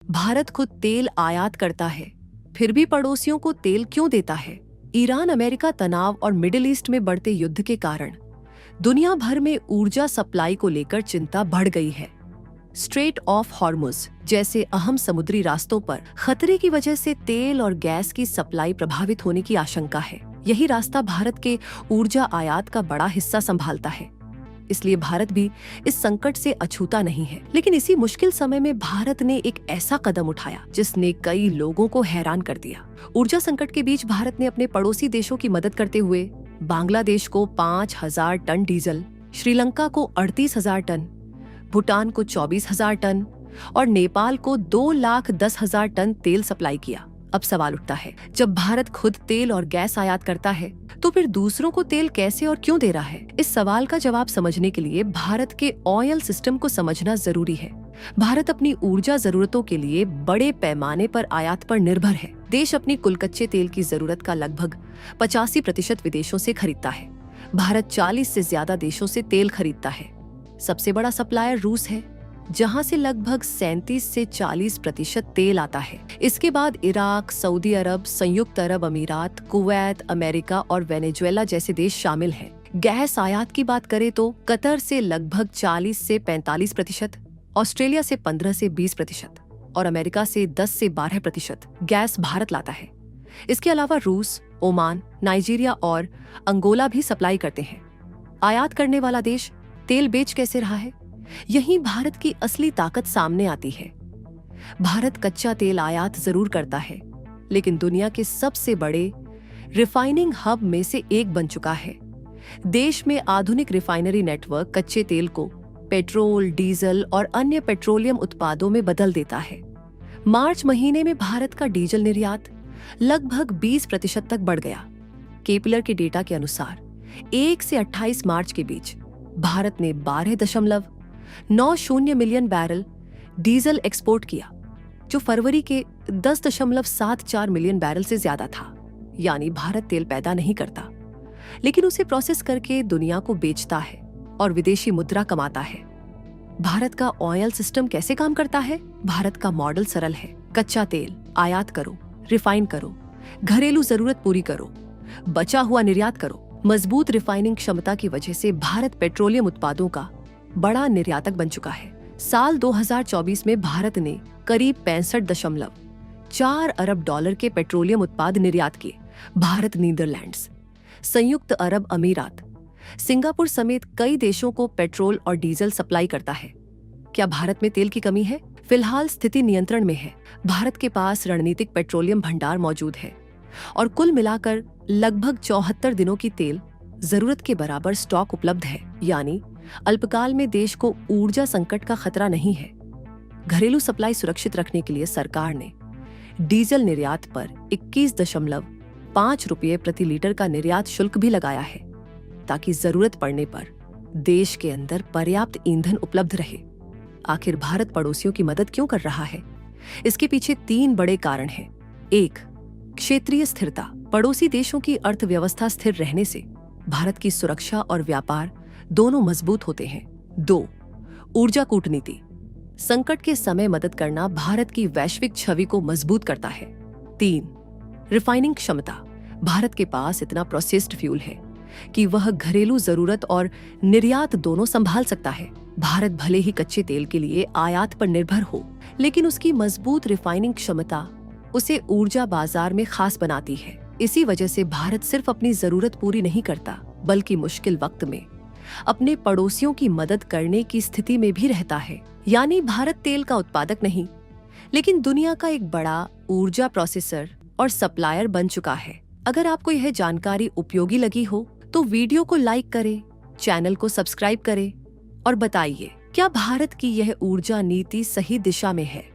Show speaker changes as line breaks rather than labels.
भारत खुद तेल आयात करता है, फिर भी पड़ोसियों को तेल क्यों देता है? ईरान अमेरिका तनाव और मिडिल ईस्ट में बढ़ते युद्ध के कारण दुनिया भर में ऊर्जा सप्लाई को लेकर चिंता बढ़ गई है। स्ट्रेट ऑफ हॉर्मुज जैसे अहम समुद्री रास्तों पर खतरे की वजह से तेल और गैस की सप्लाई प्रभावित होने की आशंका है। यही रास्ता भारत के ऊर्जा आयात का बड़ा हिस्सा संभालता है, इसलिए भारत भी इस संकट से अछूता नहीं है। लेकिन इसी मुश्किल समय में भारत ने एक ऐसा कदम उठाया जिसने कई लोगों को हैरान कर दिया। ऊर्जा संकट के बीच भारत ने अपने पड़ोसी देशों की मदद करते हुए बांग्लादेश को 5,000 टन डीजल, श्रीलंका को 38,000 टन, भूटान को 24,000 टन और नेपाल को 2,10,000 टन तेल सप्लाई किया। अब सवाल उठता है, जब भारत खुद तेल और गैस आयात करता है तो फिर दूसरों को तेल कैसे और क्यों दे रहा है? इस सवाल का जवाब समझने के लिए भारत के ऑयल सिस्टम को समझना जरूरी है। भारत अपनी ऊर्जा जरूरतों के लिए बड़े पैमाने पर आयात पर निर्भर है। देश अपनी कुल कच्चे तेल की जरूरत का लगभग 85% विदेशों से खरीदता है। भारत 40 से ज्यादा देशों से तेल खरीदता है। सबसे बड़ा सप्लायर रूस है, जहां से लगभग 37 से 40% तेल आता है। इसके बाद इराक, सऊदी अरब, संयुक्त अरब अमीरात, कुवैत, अमेरिका और वेनेजुएला जैसे देश शामिल हैं। गैस आयात की बात करें तो कतर से लगभग 40 से 45%, ऑस्ट्रेलिया से 15 से 20% और अमेरिका से 10 से 12% गैस भारत लाता है। इसके अलावा रूस, ओमान, नाइजीरिया और अंगोला भी सप्लाई करते हैं। आयात करने वाला देश तेल बेच कैसे रहा है? यहीं भारत की असली ताकत सामने आती है। भारत कच्चा तेल आयात जरूर करता है, लेकिन दुनिया के सबसे बड़े रिफाइनिंग हब में से एक बन चुका है। देश में आधुनिक रिफाइनरी नेटवर्क कच्चे तेल को पेट्रोल, डीजल और अन्य पेट्रोलियम उत्पादों में बदल देता है। मार्च महीने में भारत का डीजल निर्यात लगभग 20% तक बढ़ गया। केपलर के डेटा के अनुसार 1 से 28 मार्च के बीच भारत ने 12.90 मिलियन बैरल डीजल एक्सपोर्ट किया, जो फरवरी के 10.74 मिलियन बैरल से ज्यादा था। यानी भारत तेल पैदा नहीं करता, लेकिन उसे प्रोसेस करके दुनिया को बेचता है और विदेशी मुद्रा कमाता है। भारत का ऑयल सिस्टम कैसे काम करता है? भारत का मॉडल सरल है। कच्चा तेल आयात करो, रिफाइन करो, घरेलू जरूरत पूरी करो, बचा हुआ निर्यात करो। मजबूत रिफाइनिंग क्षमता की वजह से भारत पेट्रोलियम उत्पादों का बड़ा निर्यातक बन चुका है। साल 2024 में भारत ने करीब 65.4 अरब डॉलर के पेट्रोलियम उत्पाद निर्यात किए। भारत नीदरलैंड्स, संयुक्त अरब अमीरात, सिंगापुर समेत कई देशों को पेट्रोल और डीजल सप्लाई करता है। क्या भारत में तेल की कमी है? फिलहाल स्थिति नियंत्रण में है। भारत के पास रणनीतिक पेट्रोलियम भंडार मौजूद है और कुल मिलाकर लगभग 74 दिनों की तेल जरूरत के बराबर स्टॉक उपलब्ध है। यानी अल्पकाल में देश को ऊर्जा संकट का खतरा नहीं है। घरेलू सप्लाई सुरक्षित रखने के लिए सरकार ने डीजल निर्यात पर 21.5 रुपये प्रति लीटर का निर्यात शुल्क भी लगाया है, ताकि जरूरत पड़ने पर देश के अंदर पर्याप्त ईंधन उपलब्ध रहे। आखिर भारत पड़ोसियों की मदद क्यों कर रहा है? इसके पीछे 3 बड़े कारण हैं। 1. क्षेत्रीय स्थिरता। पड़ोसी देशों की अर्थव्यवस्था स्थिर रहने से भारत की सुरक्षा और व्यापार दोनों मजबूत होते हैं। 2. ऊर्जा कूटनीति। संकट के समय मदद करना भारत की वैश्विक छवि को मजबूत करता है। 3. रिफाइनिंग क्षमता। भारत के पास इतना प्रोसेस्ड फ्यूल है कि वह घरेलू जरूरत और निर्यात दोनों संभाल सकता है। भारत भले ही कच्चे तेल के लिए आयात पर निर्भर हो, लेकिन उसकी मजबूत रिफाइनिंग क्षमता उसे ऊर्जा बाजार में खास बनाती है। इसी वजह से भारत सिर्फ अपनी जरूरत पूरी नहीं करता, बल्कि मुश्किल वक्त में अपने पड़ोसियों की मदद करने की स्थिति में भी रहता है। यानी भारत तेल का उत्पादक नहीं, लेकिन दुनिया का एक बड़ा ऊर्जा प्रोसेसर और सप्लायर बन चुका है। अगर आपको यह जानकारी उपयोगी लगी हो तो वीडियो को लाइक करें, चैनल को सब्सक्राइब करें और बताइए, क्या भारत की यह ऊर्जा नीति सही दिशा में है?